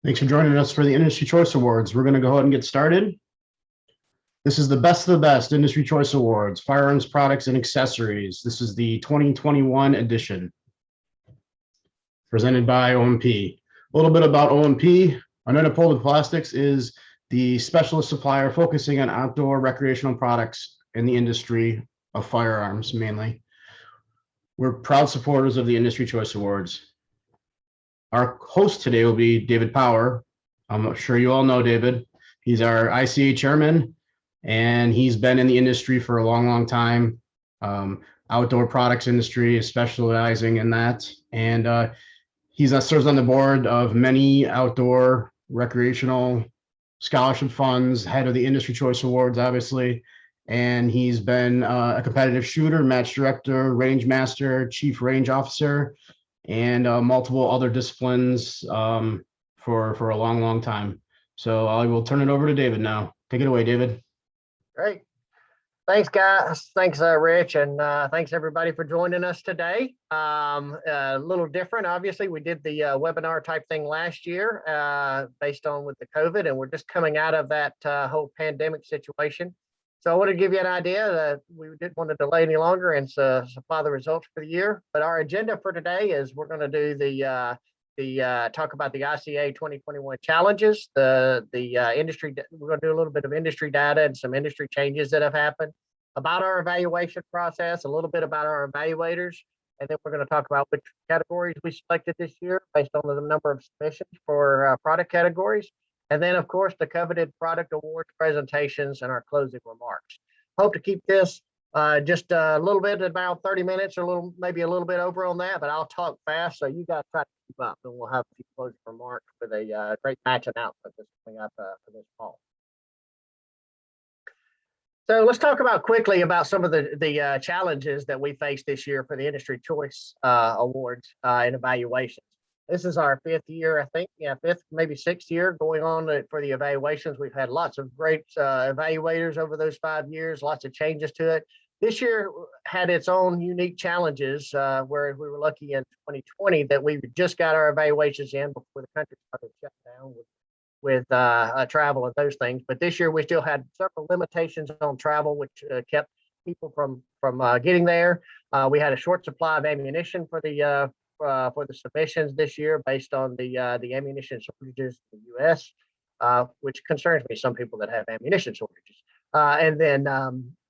Thanks for joining us for the Industry Choice Awards. We're going to go ahead and get started. This is the best of the best Industry Choice Awards, firearms products and accessories. This is the 2021 edition presented by OMP. A little bit about OMP. Unitopoled Plastics is the specialist supplier focusing on outdoor recreational products in the industry of firearms mainly. We're proud supporters of the Industry Choice Awards. Our host today will be David Power. I'm sure you all know David. He's our ICA chairman, and he's been in the industry for a long, long time. Outdoor products industry, specializing in that. And he serves on the board of many outdoor recreational scholarship funds, head of the Industry Choice Awards, obviously. And he's been a competitive shooter, match director, range master, chief range officer, and multiple other disciplines for a long, long time. So I will turn it over to David now. Take it away, David. Great. Thanks, guys. Thanks, Rich, and thanks everybody for joining us today. A little different, obviously. We did the webinar type thing last year based on with the COVID, and we're just coming out of that whole pandemic situation. So I want to give you an idea that we didn't want to delay any longer and supply the results for the year. But our agenda for today is we're going to do talk about the ICA 2021 challenges, the industry. We're going to do a little bit of industry data and some industry changes that have happened, about our evaluation process, a little bit about our evaluators, and then we're going to talk about which categories we selected this year based on the number of submissions for product categories. And then, of course, the coveted product awards presentations and our closing remarks. Hope to keep this just a little bit, about 30 minutes, or maybe a little bit over on that, but I'll talk fast, so you guys try to keep up, and we'll have a few closing remarks with a great match announcement that's coming up for this fall. So let's talk quickly about some of the challenges that we faced this year for the Industry Choice Awards and evaluations. This is our fifth year, I think. Yeah, fifth, maybe sixth year going on for the evaluations. We've had lots of great evaluators over those 5 years, lots of changes to it. This year had its own unique challenges, where we were lucky in 2020 that we just got our evaluations in before the country started shutting down with travel and those things. But this year we still had several limitations on travel, which kept people from getting there. We had a short supply of ammunition for the submissions this year based on the ammunition shortages in the U.S., which concerns me, some people that have ammunition shortages. And then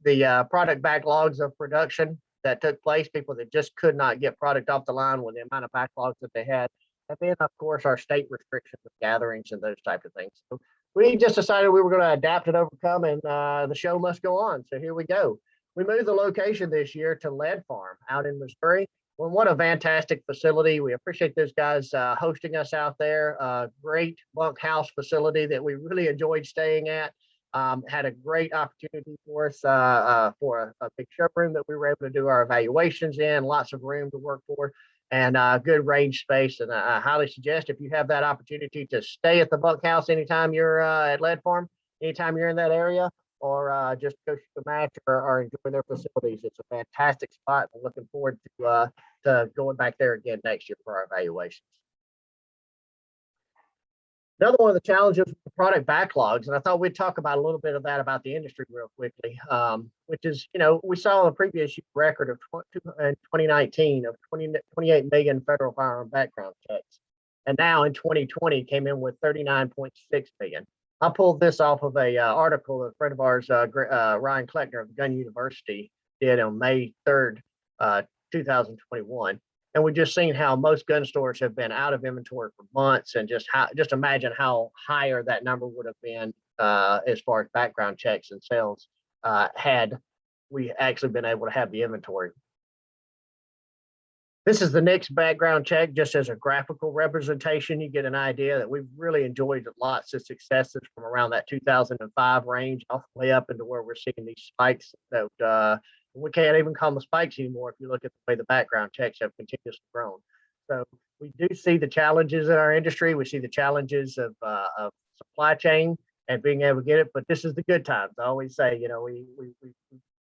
the product backlogs of production that took place, people that just could not get product off the line with the amount of backlogs that they had. And then, of course, our state restrictions of gatherings and those types of things. So we just decided we were going to adapt and overcome, and the show must go on. So here we go. We moved the location this year to Lead Farm out in Missouri. Well, what a fantastic facility. We appreciate those guys hosting us out there. Great bunkhouse facility that we really enjoyed staying at. Had a great opportunity for us for a big showroom that we were able to do our evaluations in, lots of room to work for, and good range space. And I highly suggest, if you have that opportunity, to stay at the bunkhouse anytime you're at Lead Farm, anytime you're in that area, or just go shoot a match or enjoy their facilities. It's a fantastic spot. I'm looking forward to going back there again next year for our evaluations. Another one of the challenges with the product backlogs, and I thought we'd talk about a little bit of that about the industry real quickly, which is, we saw a previous record of in 2019 of 28 million federal firearm background checks. And now in 2020 came in with 39.6 million. I pulled this off of a article a friend of ours, Ryan Kleckner of Gun University, did on May 3rd, 2021. And we've just seen how most gun stores have been out of inventory for months, and just imagine how higher that number would have been as far as background checks and sales had we actually been able to have the inventory. This is the NICS background check, just as a graphical representation. You get an idea that we've really enjoyed lots of successes from around that 2005 range all the way up into where we're seeing these spikes that we can't even call them spikes anymore if you look at the way the background checks have continuously grown. So we do see the challenges in our industry. We see the challenges of supply chain and being able to get it, but this is the good times. I always say,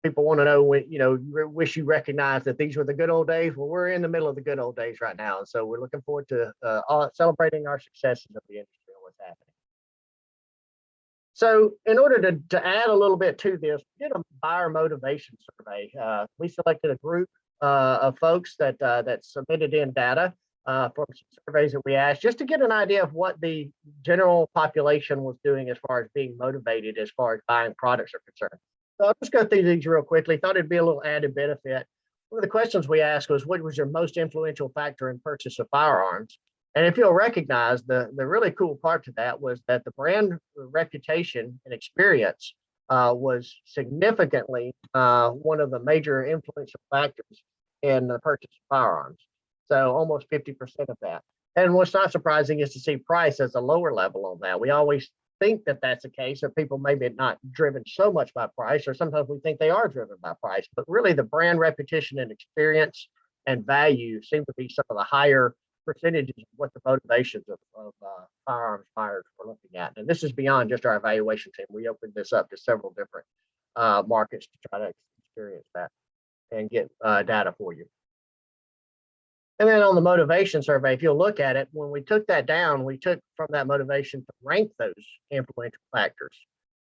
people want to know when, wish you recognize that these were the good old days. Well, we're in the middle of the good old days right now. And so we're looking forward to celebrating our successes of the industry. So in order to add a little bit to this, we did a buyer motivation survey. We selected a group of folks that submitted in data from some surveys that we asked, just to get an idea of what the general population was doing as far as being motivated as far as buying products are concerned. So I'll just go through these real quickly. Thought it'd be a little added benefit. One of the questions we asked was, what was your most influential factor in purchase of firearms? And if you'll recognize, the really cool part to that was that the brand reputation and experience was significantly one of the major influential factors in the purchase of firearms. So almost 50% of that. And what's not surprising is to see price as a lower level on that. We always think that that's the case, or people maybe not driven so much by price, or sometimes we think they are driven by price, but really the brand reputation and experience and value seem to be some of the higher percentages of what the motivations of firearms buyers were looking at. And this is beyond just our evaluation team. We opened this up to several different markets to try to experience that and get data for you. And then on the motivation survey, if you'll look at it, when we took that down, we took from that motivation to rank those influential factors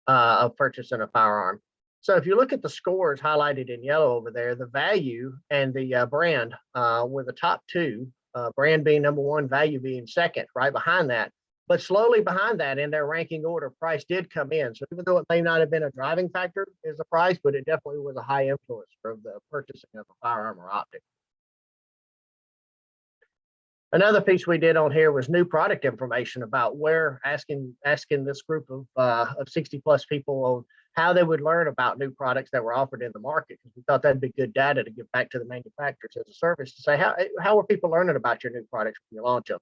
of purchasing a firearm. So if you look at the scores highlighted in yellow over there, the value and the brand were the top two, brand being number one, value being second, right behind that. But slowly behind that in their ranking order, price did come in. So even though it may not have been a driving factor is the price, but it definitely was a high influence for the purchasing of a firearm or optic. Another piece we did on here was new product information about where asking this group of 60 plus people on how they would learn about new products that were offered in the market, because we thought that'd be good data to give back to the manufacturers as a service to say how are people learning about your new products when you launch them.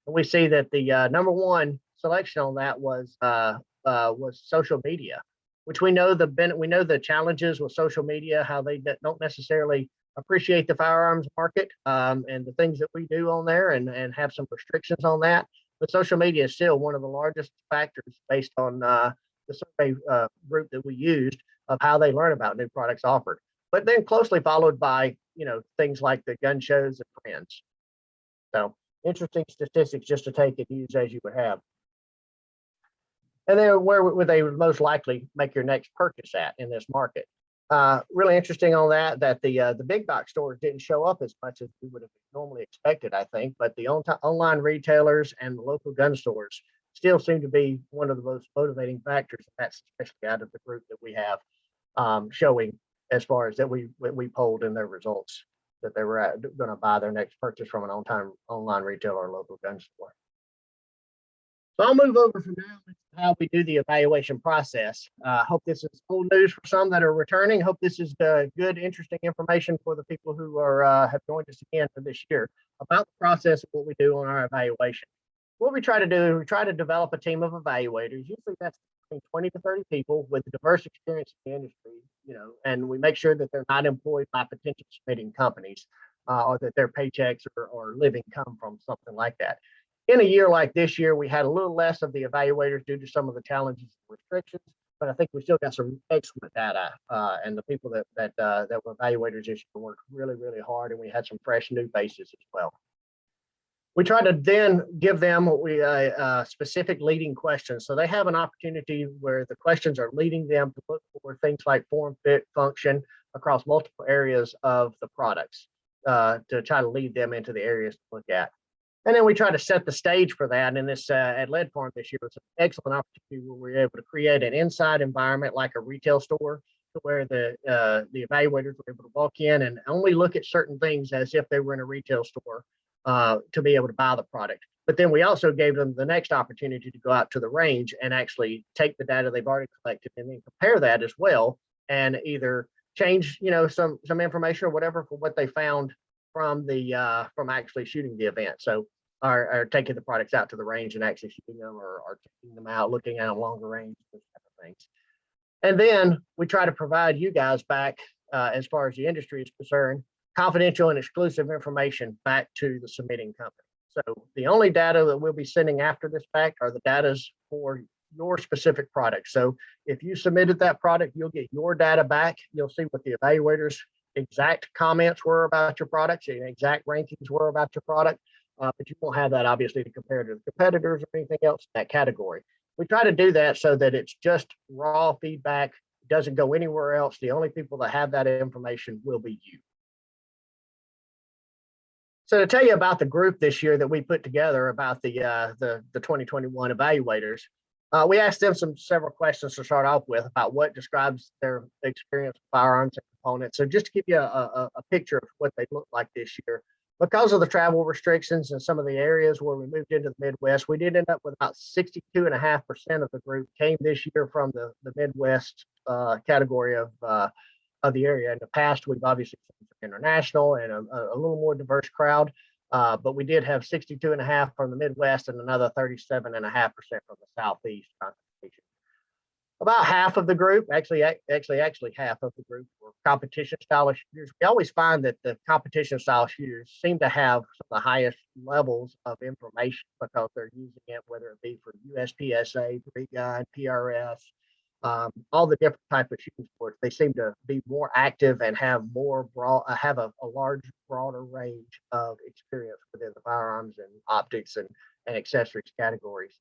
And we see that the number one selection on that was social media, which we know the challenges with social media, how they don't necessarily appreciate the firearms market and the things that we do on there and have some restrictions on that. But social media is still one of the largest factors based on the survey group that we used of how they learn about new products offered. But then closely followed by, things like the gun shows and friends. So interesting statistics just to take and use as you would have. And then where would they most likely make your next purchase at in this market? Really interesting on that the big box stores didn't show up as much as we would have normally expected, I think, but the online retailers and the local gun stores still seem to be one of the most motivating factors. That's especially out of the group that we have showing as far as that we polled in their results that they were going to buy their next purchase from an online retailer or local gun store. So I'll move over from now to how we do the evaluation process. Hope this is old news for some that are returning. Hope this is good, interesting information for the people who are have joined us again for this year about the process of what we do on our evaluation. What we try to do is we try to develop a team of evaluators. Usually that's between 20 to 30 people with diverse experience in the industry, and we make sure that they're not employed by potential submitting companies or that their paychecks or living come from something like that. In a year like this year, we had a little less of the evaluators due to some of the challenges and restrictions, but I think we still got some excellent data. And the people that were evaluators this year worked really, really hard, and we had some fresh new faces as well. We try to then give them specific leading questions. So they have an opportunity where the questions are leading them to look for things like form, fit, function across multiple areas of the products to try to lead them into the areas to look at. And then we try to set the stage for that. And this at Lead Farm this year was an excellent opportunity where we were able to create an inside environment like a retail store, to where the evaluators were able to walk in and only look at certain things as if they were in a retail store to be able to buy the product. But then we also gave them the next opportunity to go out to the range and actually take the data they've already collected and then compare that as well, and either change some information or whatever for what they found from actually shooting the event. So are taking the products out to the range and actually shooting them or taking them out, looking at them longer range, those type of things. And then we try to provide you guys back, as far as the industry is concerned, confidential and exclusive information back to the submitting company. So the only data that we'll be sending after this back are the data for your specific product. So if you submitted that product, you'll get your data back. You'll see what the evaluators' exact comments were about your products, and exact rankings were about your product. But you won't have that obviously to compare to the competitors or anything else in that category. We try to do that so that it's just raw feedback, doesn't go anywhere else. The only people that have that information will be you. So to tell you about the group this year that we put together about the 2021 evaluators, we asked them several questions to start off with about what describes their experience with firearms and components. So just to give you a picture of what they look like this year, because of the travel restrictions and some of the areas where we moved into the Midwest, we did end up with about 62.5% of the group came this year from the Midwest category of the area. In the past, we've obviously seen international and a little more diverse crowd, but we did have 62.5 from the Midwest and another 37.5% from the Southeast concentration. About half of the group, actually half of the group were competition style shooters. We always find that the competition style shooters seem to have some of the highest levels of information because they're using it, whether it be for USPSA, pre-gun, PRS, all the different type of shooting sports. They seem to be more active and have more have a large, broader range of experience within the firearms and optics and accessories categories.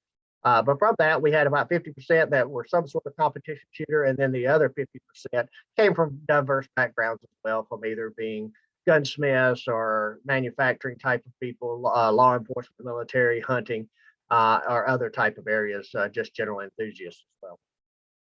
But from that, we had about 50% that were some sort of competition shooter, and then the other 50% came from diverse backgrounds as well, from either being gunsmiths or manufacturing type of people, law enforcement, military, hunting, or other type of areas, just general enthusiasts as well.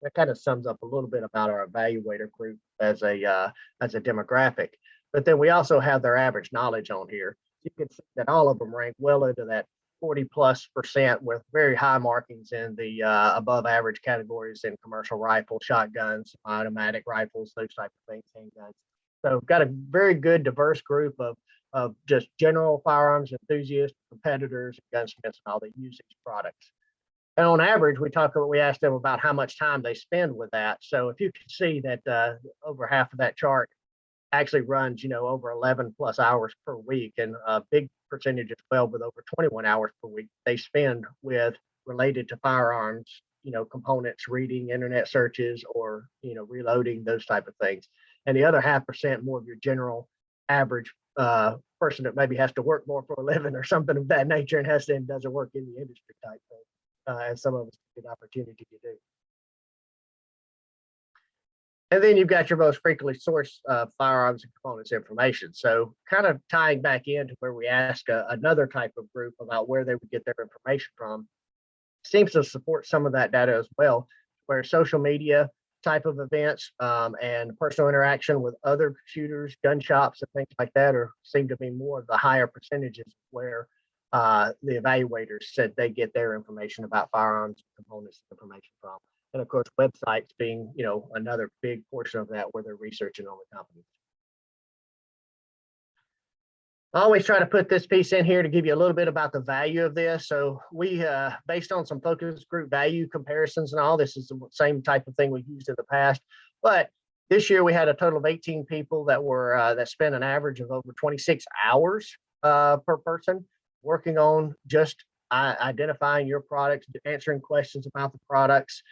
That kind of sums up a little bit about our evaluator group as a demographic. But then we also have their average knowledge on here. You can see that all of them rank well into that 40+% with very high markings in the above average categories in commercial rifles, shotguns, automatic rifles, those type of things, handguns. So we've got a very good diverse group of just general firearms enthusiasts, competitors, gunsmiths, and all that use these products. And on average, we asked them about how much time they spend with that. So if you can see that over half of that chart actually runs, over 11 plus hours per week, and a big percentage as well with over 21 hours per week they spend with related to firearms, components, reading, internet searches, or, reloading, those type of things. And the other 0.5% more of your general average person that maybe has to work more for a living or something of that nature and doesn't work in the industry type thing. As some of us get opportunity to do. And then you've got your most frequently sourced firearms and components information. So kind of tying back into where we ask another type of group about where they would get their information from, seems to support some of that data as well, where social media type of events and personal interaction with other shooters, gun shops, and things like that seem to be more of the higher percentages where the evaluators said they get their information about firearms components information from. And of course, websites being, another big portion of that where they're researching on the companies. I always try to put this piece in here to give you a little bit about the value of this. So we, based on some focus group value comparisons and all, this is the same type of thing we've used in the past. But this year we had a total of 18 people that spent an average of over 26 hours per person working on just identifying your products, answering questions about the products,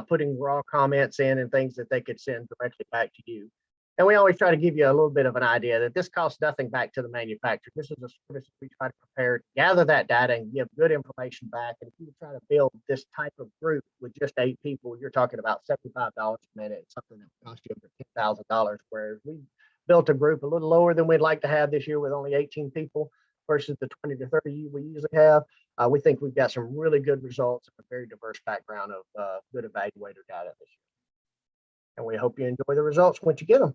putting raw comments in and things that they could send directly back to you. And we always try to give you a little bit of an idea that this costs nothing back to the manufacturer. This is a service we try to prepare, gather that data and give good information back. And if you try to build this type of group with just 8 people, you're talking about $75 a minute, something that would cost you over $10,000, whereas we built a group a little lower than we'd like to have this year with only 18 people versus the 20 to 30 we usually have. We think we've got some really good results and a very diverse background of good evaluator data this year. And we hope you enjoy the results once you get them.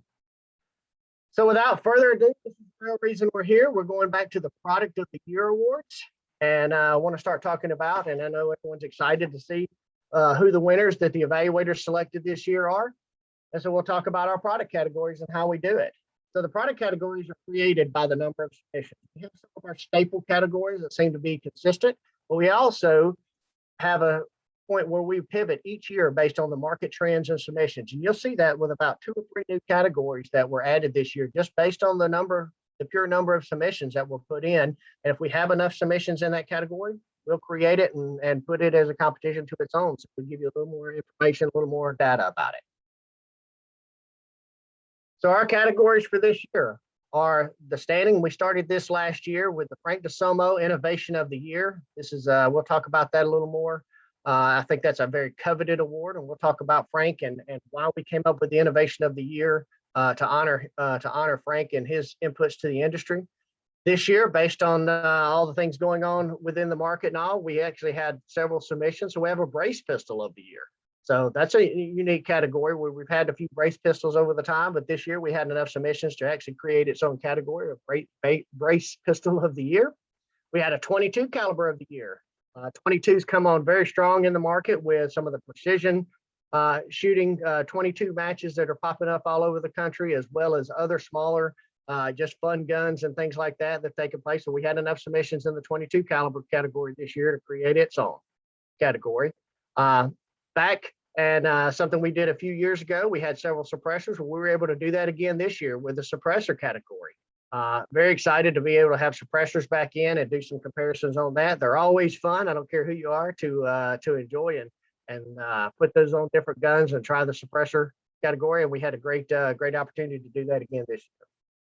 So without further ado, this is the real reason we're here. We're going back to the Product of the Year Awards. And I want to start talking about, and I know everyone's excited to see who the winners that the evaluators selected this year are. And so we'll talk about our product categories and how we do it. So the product categories are created by the number of submissions. We have some of our staple categories that seem to be consistent, but we also have a point where we pivot each year based on the market trends and submissions. And you'll see that with about 2 or 3 new categories that were added this year, just based on the pure number of submissions that were put in. And if we have enough submissions in that category, we'll create it and put it as a competition to its own. So we'll give you a little more information, a little more data about it. So our categories for this year are the standing. We started this last year with the Frank DeSomo Innovation of the Year. This is, we'll talk about that a little more. I think that's a very coveted award, and we'll talk about Frank and why we came up with the Innovation of the Year to honor Frank and his inputs to the industry. This year, based on all the things going on within the market and all, we actually had several submissions. So we have a brace pistol of the year. So that's a unique category where we've had a few brace pistols over the time, but this year we had enough submissions to actually create its own category of brace pistol of the year. We had a 22 caliber of the year. 22s come on very strong in the market with some of the precision shooting 22 matches that are popping up all over the country, as well as other smaller just fun guns and things like that that taken place. So we had enough submissions in the 22 caliber category this year to create its own category. Back and something we did a few years ago, we had several suppressors. We were able to do that again this year with the suppressor category. Very excited to be able to have suppressors back in and do some comparisons on that. They're always fun. I don't care who you are to enjoy and put those on different guns and try the suppressor category. And we had a great opportunity to do that again this year.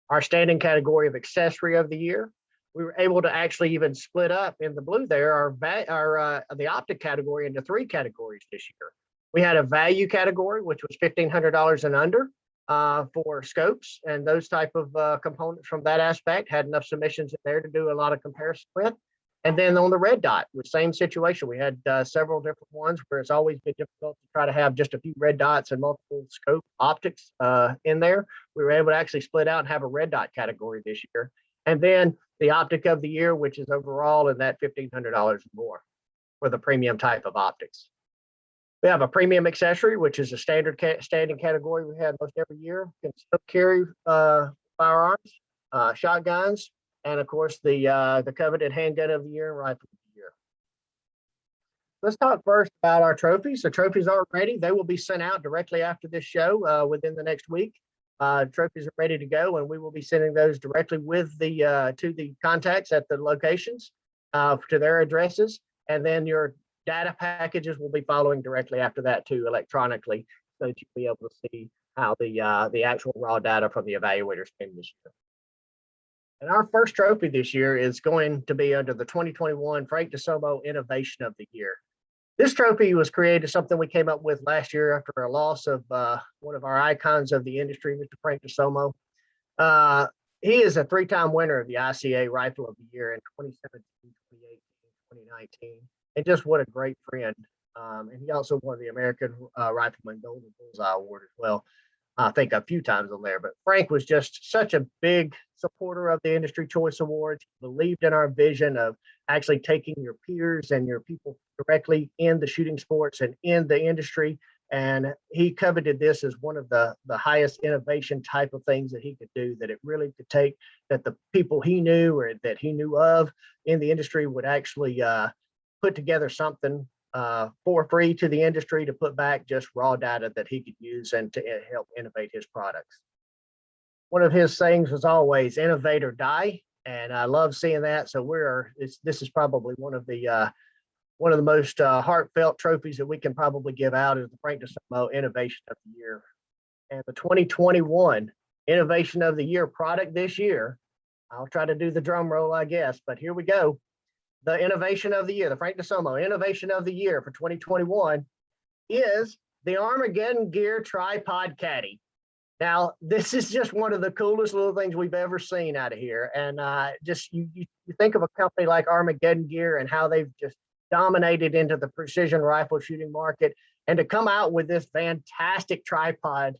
Our standing category of accessory of the year, we were able to actually even split up in the blue there the optic category into 3 categories this year. We had a value category, which was $1,500 and under for scopes and those type of components from that aspect. Had enough submissions in there to do a lot of comparison with. And then on the red dot, with same situation, we had several different ones where it's always been difficult to try to have just a few red dots and multiple scope optics in there. We were able to actually split out and have a red dot category this year. And then the optic of the year, which is overall in that $1,500 or more for the premium type of optics. We have a premium accessory, which is a standing category we had most every year. Can still carry firearms, shotguns, and of course the coveted handgun of the year and rifle of the year. Let's talk first about our trophies. The trophies are ready. They will be sent out directly after this show within the next week. Trophies are ready to go, and we will be sending those directly with to the contacts at the locations to their addresses, and then your data packages will be following directly after that too, electronically, so that you'll be able to see how the actual raw data from the evaluators came this year. And our first trophy this year is going to be under the 2021 Frank DeSomo Innovation of the Year. This trophy was created, something we came up with last year after a loss of one of our icons of the industry, Mr. Frank DeSomo. He is a 3-time winner of the ICA Rifle of the Year in 2017, 2018, 2019. And just what a great friend. And he also won the American Rifleman Golden Bullseye Award as well. I think a few times on there, but Frank was just such a big supporter of the Industry Choice Awards. He believed in our vision of actually taking your peers and your people directly in the shooting sports and in the industry. And he coveted this as one of the highest innovation type of things that he could do, that it really could take, that the people he knew or that he knew of in the industry would actually put together something for free to the industry to put back just raw data that he could use and to help innovate his products. One of his sayings was always innovate or die, and I love seeing that. So this is probably one of the most heartfelt trophies that we can probably give out, is the Frank DeSomo Innovation of the Year. And the 2021 Innovation of the Year product this year, I'll try to do the drum roll, I guess, but here we go. The Innovation of the Year, the Frank DeSomo Innovation of the Year for 2021 is the Armageddon Gear Tripod Caddy. Now, this is just one of the coolest little things we've ever seen out of here. And just you think of a company like Armageddon Gear and how they've just dominated into the precision rifle shooting market, and to come out with this fantastic tripod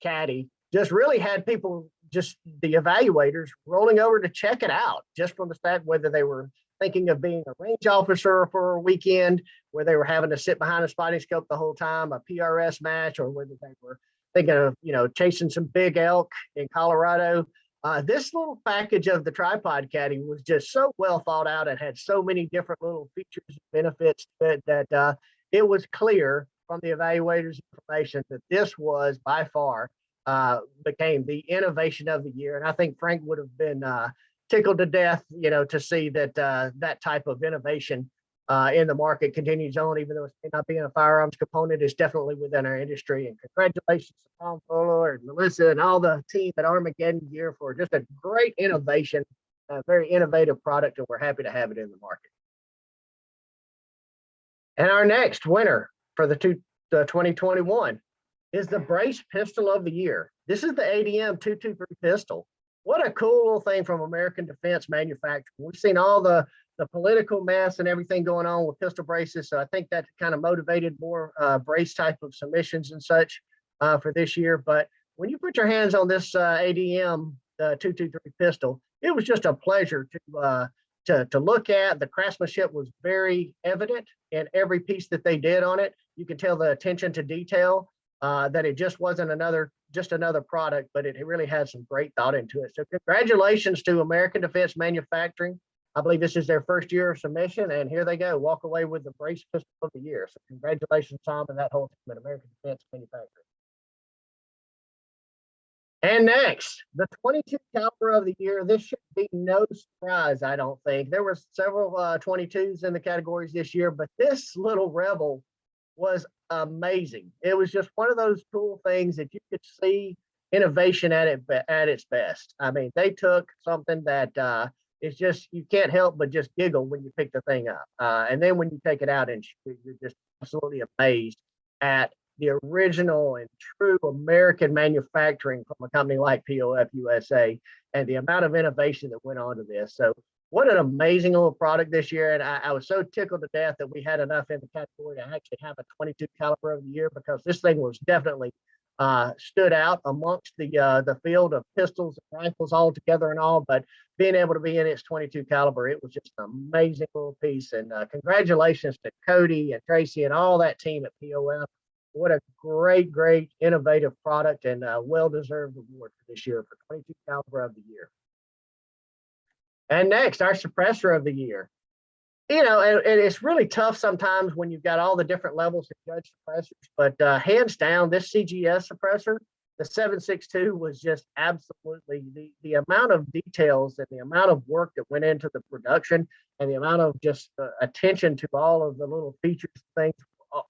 caddy just really had people, just the evaluators, rolling over to check it out, just from the fact whether they were thinking of being a range officer for a weekend where they were having to sit behind a spotting scope the whole time, a PRS match, or whether they were thinking of, chasing some big elk in Colorado. This little package of the tripod caddy was just so well thought out and had so many different little features and benefits that it was clear from the evaluators' information that this was by far became the Innovation of the Year. And I think Frank would have been tickled to death, to see that that type of innovation in the market continues on, even though it's not being a firearms component, is definitely within our industry. And congratulations to Tom Fuller and Melissa and all the team at Armageddon Gear for just a great innovation, a very innovative product, and we're happy to have it in the market. And our next winner for the 2021 is the Brace Pistol of the Year. This is the ADM 223 pistol. What a cool little thing from American Defense Manufacturing. We've seen all the political mess and everything going on with pistol braces. So I think that kind of motivated more brace type of submissions and such for this year. But when you put your hands on this ADM 223 pistol, it was just a pleasure to look at. The craftsmanship was very evident in every piece that they did on it. You could tell the attention to detail, that it just wasn't just another product, but it really had some great thought into it. So congratulations to American Defense Manufacturing. I believe this is their first year of submission, and here they go, walk away with the Brace Pistol of the Year. So congratulations, Tom, and that whole team at American Defense Manufacturing. And next, the 22 caliber of the year. This should be no surprise, I don't think. There were several 22s in the categories this year, but this little Rebel was amazing. It was just one of those cool things that you could see innovation at its best. I mean, they took something that it's just, you can't help but just giggle when you pick the thing up. And then when you take it out and shoot, you're just absolutely amazed at the original and true American manufacturing from a company like POF USA and the amount of innovation that went on to this. So what an amazing little product this year. And I was so tickled to death that we had enough in the category to actually have a 22 caliber of the year, because this thing was definitely stood out amongst the field of pistols and rifles all together and all. But being able to be in its 22 caliber, it was just an amazing little piece. And congratulations to Cody and Tracy and all that team at POF. What a great innovative product, and well-deserved award for this year for 22 caliber of the year. And next, our suppressor of the year. You know, and it's really tough sometimes when you've got all the different levels to judge suppressors, but hands down, this CGS suppressor, the 762, was just absolutely the amount of details and the amount of work that went into the production, and the amount of just attention to all of the little features, things,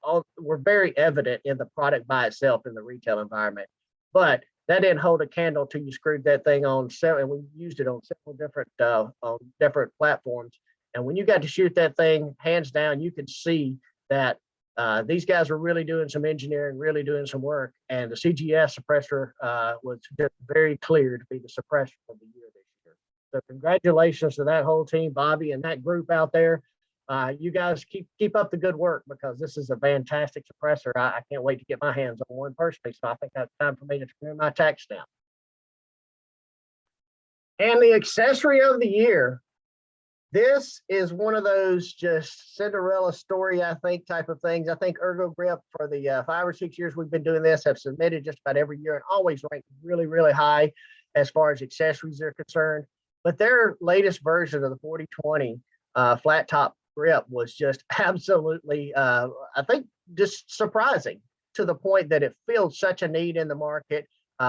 all were very evident in the product by itself in the retail environment. But that didn't hold a candle till you screwed that thing on, and we used it on several different platforms. And when you got to shoot that thing, hands down, you could see that these guys were really doing some engineering, really doing some work. And the CGS suppressor was just very clear to be the suppressor of the year this year. So congratulations to that whole team, Bobby, and that group out there. You guys keep up the good work, because this is a fantastic suppressor. I can't wait to get my hands on one personally. So I think that's time for me to turn in my tax stamp. And the accessory of the year. This is one of those just Cinderella story, I think, type of things. I think Ergo Grip, for the 5 or 6 years we've been doing this, have submitted just about every year and always ranked really high as far as accessories are concerned. But their latest version of the 4020 flat top grip was just absolutely, I think, just surprising, to the point that it filled such a need in the market.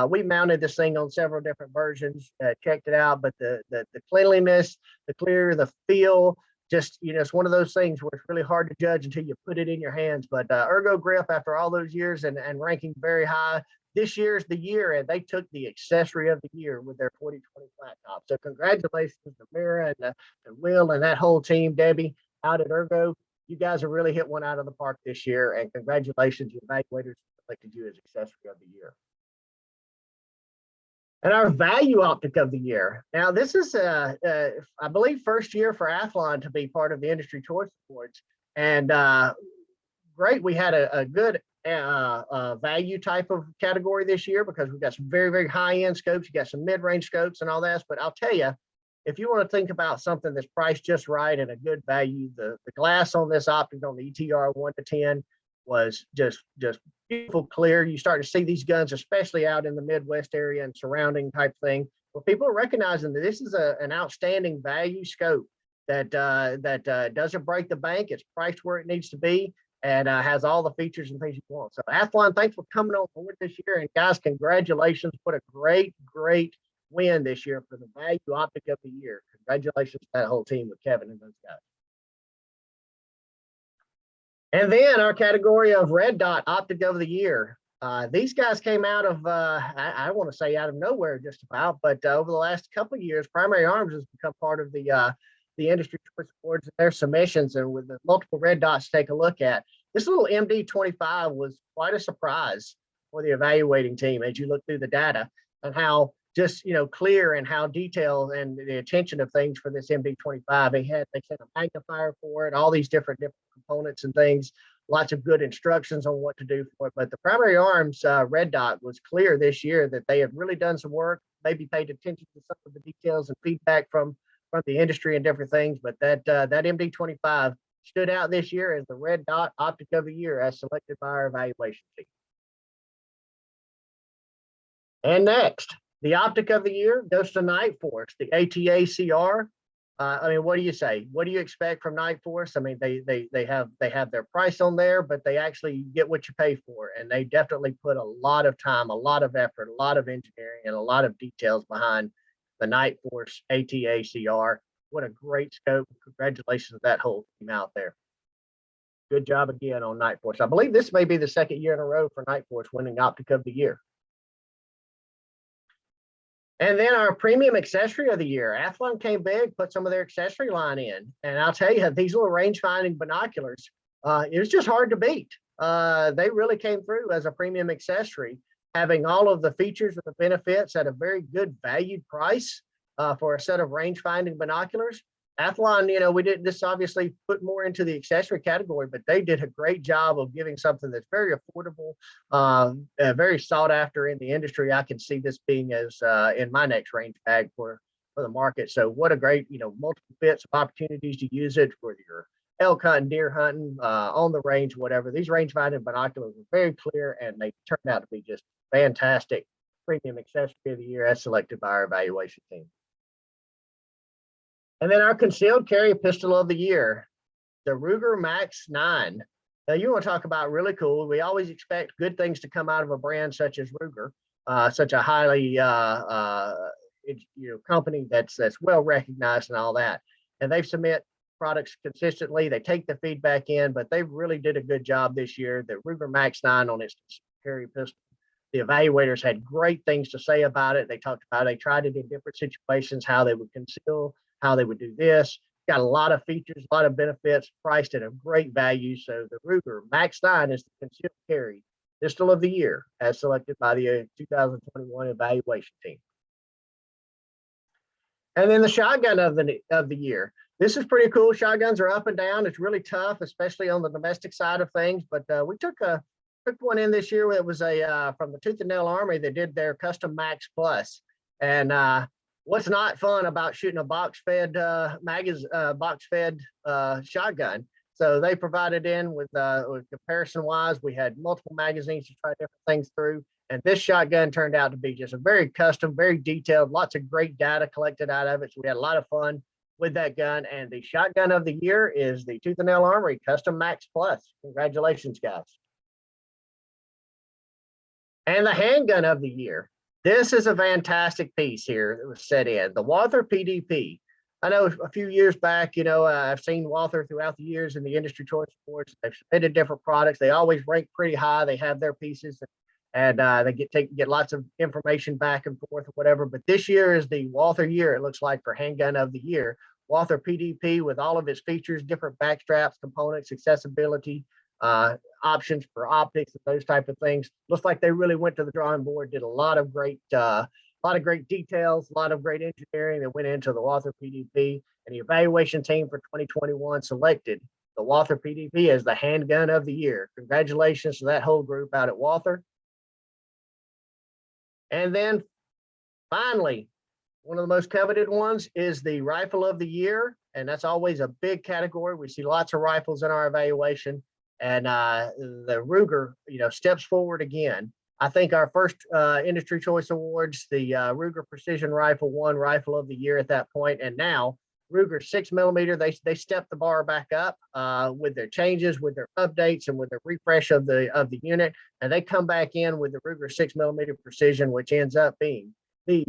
We mounted this thing on several different versions, checked it out, but the cleanliness, the clear, the feel, just, you know, it's one of those things where it's really hard to judge until you put it in your hands. But Ergo Grip, after all those years and ranking very high, this year's the year, and they took the accessory of the year with their 4020 flat top. So congratulations to Mira and Will and that whole team, Debbie, out at Ergo. You guys have really hit one out of the park this year, and congratulations to evaluators who selected you as accessory of the year. And our value optic of the year. Now, this is, I believe, first year for Athlon to be part of the Industry Choice Awards. And great, we had a good value type of category this year, because we've got some very high-end scopes. You got some mid-range scopes and all that. But I'll tell you, if you want to think about something that's priced just right and a good value, the glass on this optic on the ETR 1 to 10 was just beautiful, clear. You start to see these guns, especially out in the Midwest area and surrounding type thing, where people are recognizing that this is an outstanding value scope that doesn't break the bank. It's priced where it needs to be, and has all the features and things you want. So Athlon, thanks for coming on board this year. And guys, congratulations. What a great win this year for the value optic of the year. Congratulations to that whole team with Kevin and those guys. And then our category of Red Dot Optic of the Year. These guys came out of, I want to say out of nowhere just about, but over the last couple of years, Primary Arms has become part of the the industry choice awards and their submissions, and with the multiple red dots to take a look at, this little MD25 was quite a surprise for the evaluating team as you look through the data and how just clear and how detailed and the attention of things for this MD25. They sent a magnifier for it, all these different components and things, lots of good instructions on what to do for it. But the primary arms red dot was clear this year that they have really done some work, maybe paid attention to some of the details and feedback from the industry and different things. But that MD25 stood out this year as the red dot optic of the year as selected by our evaluation team. And next, the optic of the year goes to Night Force, the ATA CR. What do you say? What do you expect from Night Force? They have their price on there, but they actually get what you pay for, and they definitely put a lot of time, a lot of effort, a lot of engineering, and a lot of details behind the Night Force ATA CR. What a great scope! Congratulations to that whole team out there. Good job again on Night Force. I believe this may be the second year in a row for Night Force winning optic of the year. And then our premium accessory of the year, Athlon came big, put some of their accessory line in. And I'll tell you, these little range finding binoculars, it was just hard to beat. They really came through as a premium accessory, having all of the features and the benefits at a very good valued price for a set of range finding binoculars. Athlon, we did this obviously put more into the accessory category, but they did a great job of giving something that's very affordable, very sought after in the industry. I can see this being as in my next range bag for the market. So what a great, multiple bits of opportunities to use it for your elk hunting, deer hunting, on the range, whatever. These range finding binoculars were very clear, and they turned out to be just fantastic premium accessory of the year as selected by our evaluation team. And then our concealed carry pistol of the year, the Ruger Max 9. Now, you want to talk about really cool. We always expect good things to come out of a brand such as Ruger, such a highly company that's well recognized and all that. And they submit products consistently. They take the feedback in, but they really did a good job this year. The Ruger Max 9 on its carry pistol. The evaluators had great things to say about it. They talked about they tried it in different situations, how they would conceal, how they would do this. Got a lot of features, a lot of benefits, priced at a great value. So the Ruger Max 9 is the concealed carry pistol of the year as selected by the 2021 evaluation team. And then the shotgun of the year. This is pretty cool. Shotguns are up and down. It's really tough, especially on the domestic side of things. But we took one in this year. It was from the Tooth and Nail Armory. They did their custom Max Plus. And what's not fun about shooting a box-fed shotgun? So they provided in with comparison-wise. We had multiple magazines to try different things through. And this shotgun turned out to be just a very custom, very detailed, lots of great data collected out of it. So we had a lot of fun with that gun. And the shotgun of the year is the Tooth and Nail Armory Custom Max Plus. Congratulations, guys. And the handgun of the year. This is a fantastic piece here that was set in. The Walther PDP. I know a few years back, I've seen Walther throughout the years in the Industry Choice Awards. They've submitted different products. They always rank pretty high. They have their pieces, and they get lots of information back and forth or whatever. But this year is the Walther year, it looks like, for handgun of the year. Walther PDP with all of its features, different back straps, components, accessibility, options for optics and those type of things. Looks like they really went to the drawing board, did a lot of great details, a lot of great engineering that went into the Walther PDP. And the evaluation team for 2021 selected the Walther PDP as the handgun of the year. Congratulations to that whole group out at Walther. And then finally, one of the most coveted ones is the rifle of the year. And that's always a big category. We see lots of rifles in our evaluation. And the Ruger, steps forward again. I think our first Industry Choice Awards, the Ruger Precision Rifle won Rifle of the Year at that point. And now Ruger 6mm, they stepped the bar back up with their changes, with their updates, and with the refresh of the unit. And they come back in with the Ruger 6mm Precision, which ends up being the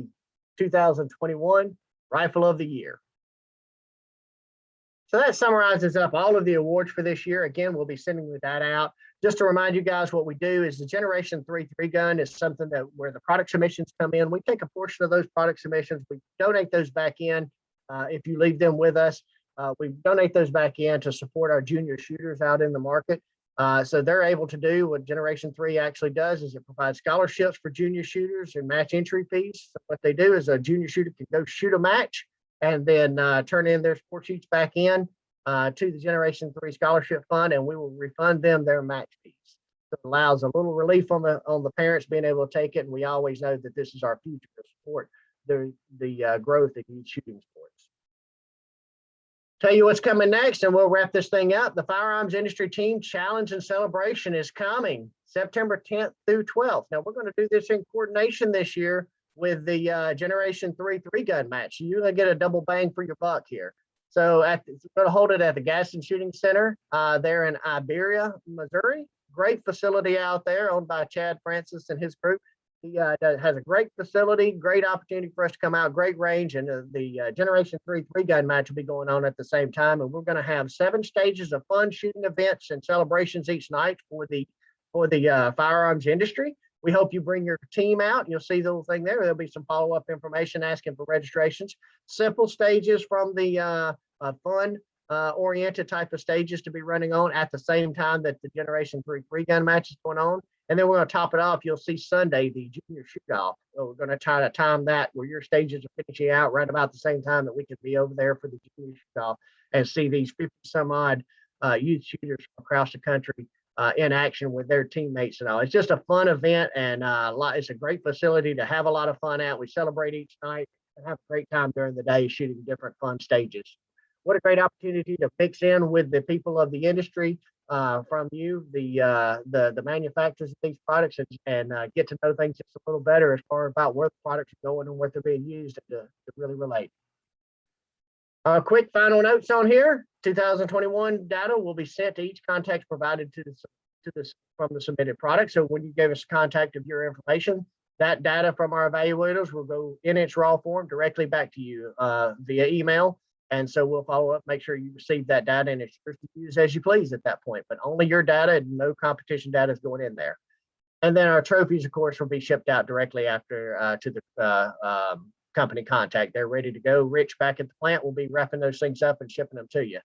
2021 Rifle of the Year. So that summarizes up all of the awards for this year. Again, we'll be sending that out. Just to remind you guys, what we do is the Generation 3 gun is something that where the product submissions come in. We take a portion of those product submissions, we donate those back in if you leave them with us. We donate those back in to support our junior shooters out in the market. So they're able to do what Generation 3 actually does is it provides scholarships for junior shooters and match entry fees. So what they do is a junior shooter can go shoot a match and then turn in their sport sheets back in to the Generation 3 Scholarship Fund, and we will refund them their match fees. So it allows a little relief on the parents being able to take it, and we always know that this is our future to support the growth of youth shooting sports. Tell you what's coming next, and we'll wrap this thing up. The Firearms Industry Team Challenge and Celebration is coming September 10th through 12th. Now, we're going to do this in coordination this year with the Generation 3 3-gun match. You're going to get a double bang for your buck here. So we're going to hold it at the Gaston Shooting Center there in Iberia, Missouri. Great facility out there owned by Chad Francis and his group. He has a great facility, great opportunity for us to come out, great range, and the Generation 3 3-gun match will be going on at the same time. And we're going to have 7 stages of fun shooting events and celebrations each night for the firearms industry. We hope you bring your team out. You'll see the little thing there. There'll be some follow-up information asking for registrations. Simple stages from the fun oriented type of stages to be running on at the same time that the Generation 3 3-gun match is going on. And then we're going to top it off. You'll see Sunday, the junior shoot-off. So we're going to try to time that where your stages are finishing out right about the same time that we can be over there for the junior shoot-off and see these 50 some odd youth shooters across the country in action with their teammates and all. It's just a fun event, and it's a great facility to have a lot of fun at. We celebrate each night and have a great time during the day shooting different fun stages. What a great opportunity to mix in with the people of the industry from you, the manufacturers of these products, and get to know things just a little better as far about where the products are going and what they're being used to really relate. Quick final notes on here. 2021 data will be sent to each contact provided from the submitted product. So when you gave us contact of your information, that data from our evaluators will go in its raw form directly back to you via email. And so we'll follow up, make sure you receive that data, and it's yours to use as you please at that point. But only your data, and no competition data is going in there. And then our trophies, of course, will be shipped out directly after to the company contact. They're ready to go. Rich back at the plant will be wrapping those things up and shipping them to you.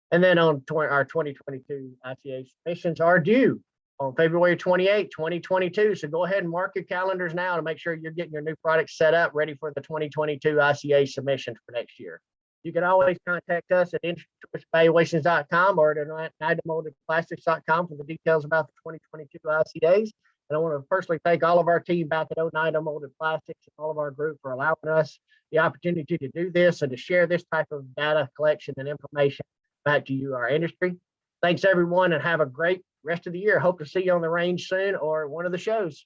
And then on our 2022 ICA submissions are due on February 28, 2022. So go ahead and mark your calendars now to make sure you're getting your new products set up, ready for the 2022 ICA submissions for next year. You can always contact us at industrychoiceevaluations.com or at nitamoldedplastics.com for the details about the 2022 ICAs. And I want to personally thank all of our team back at Oneida Molded Plastics and all of our group for allowing us the opportunity to do this and to share this type of data collection and information back to you, our industry. Thanks, everyone, and have a great rest of the year. Hope to see you on the range soon or one of the shows.